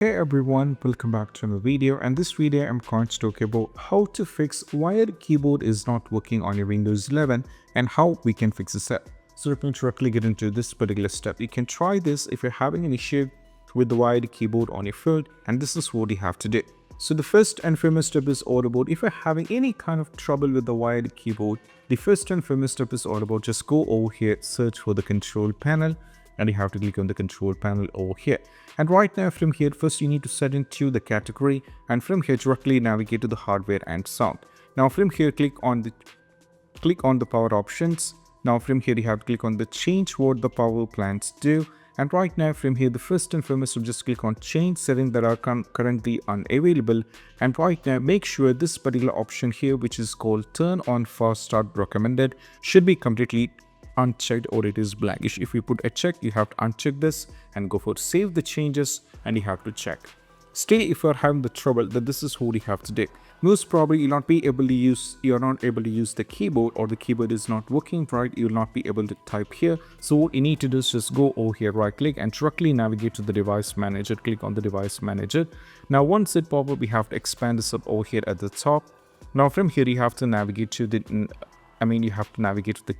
Hey everyone, welcome back to another video, and this video I'm going to talk about how to fix why the keyboard is not working on your Windows 11 and how we can fix this up. So we're going to directly get into this particular step. You can try this if you're having an issue with the wired keyboard on your phone, and this is what you have to do. So the first and foremost step is all about if you're having any kind of trouble with the wired keyboard, the first and foremost step is all about just go over here, search for the control panel, and you have to click on the control panel over here. And right now from here, first you need to set into the category, and from here directly navigate to the hardware and sound. Now from here click on the power options. Now from here you have to click on the change what the power plans do, and right now from here the first and foremost you just click on change settings that are currently unavailable. And right now make sure this particular option here, which is called turn on fast start recommended, should be completely unchecked or it is blackish. If you put a check, you have to uncheck this and go for save the changes, and you have to check. Stay if you're having the trouble, that this is what you have to do. Most probably you're not able to use the keyboard, or the keyboard is not working right, you'll not be able to type here. So what you need to do is just go over here, right click and directly navigate to the device manager. Click on the device manager. Now once it pop up, we have to expand this up over here at the top. Now from here you have to navigate to the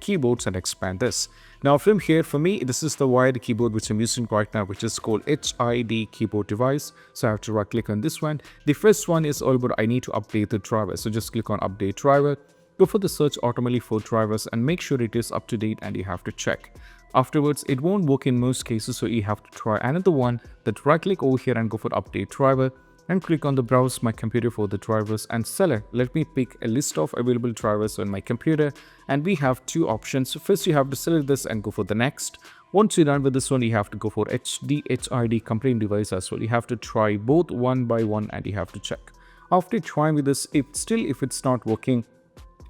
keyboards and expand this. Now from here, for me, this is the wired keyboard which I'm using right now, which is called HID keyboard device. So I have to right click on this one. The first one is all about I need to update the driver. So just click on update driver, go for the search automatically for drivers and make sure it is up to date, and you have to check. Afterwards, it won't work in most cases, so you have to try another one. That right click over here and go for update driver, and click on the browse my computer for the drivers and select. Let me pick a list of available drivers on my computer, and we have two options. First you have to select this and go for the next. Once you're done with this one, you have to go for HID complaint device as well. You have to try both one by one and you have to check. After trying with this, if it's not working,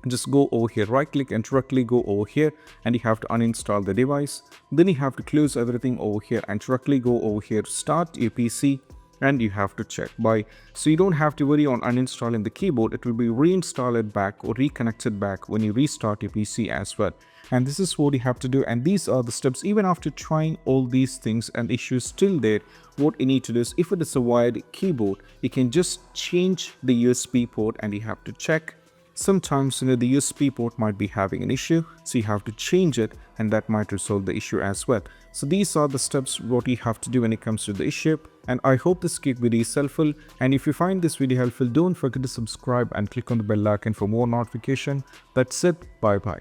just go over here, right click and directly go over here, and you have to uninstall the device. Then you have to close everything over here and directly go over here, start your PC, and you have to check by. So you don't have to worry on uninstalling the keyboard. It will be reinstalled back or reconnected back when you restart your PC as well. And this is what you have to do, and these are the steps. Even after trying all these things and issues still there, what you need to do is, if it is a wired keyboard, you can just change the USB port and you have to check. Sometimes the USB port might be having an issue, so you have to change it, and that might resolve the issue as well. So these are the steps what you have to do when it comes to the issue, and I hope this quick video is helpful. And if you find this video helpful, don't forget to subscribe and click on the bell icon for more notification. That's it. Bye bye.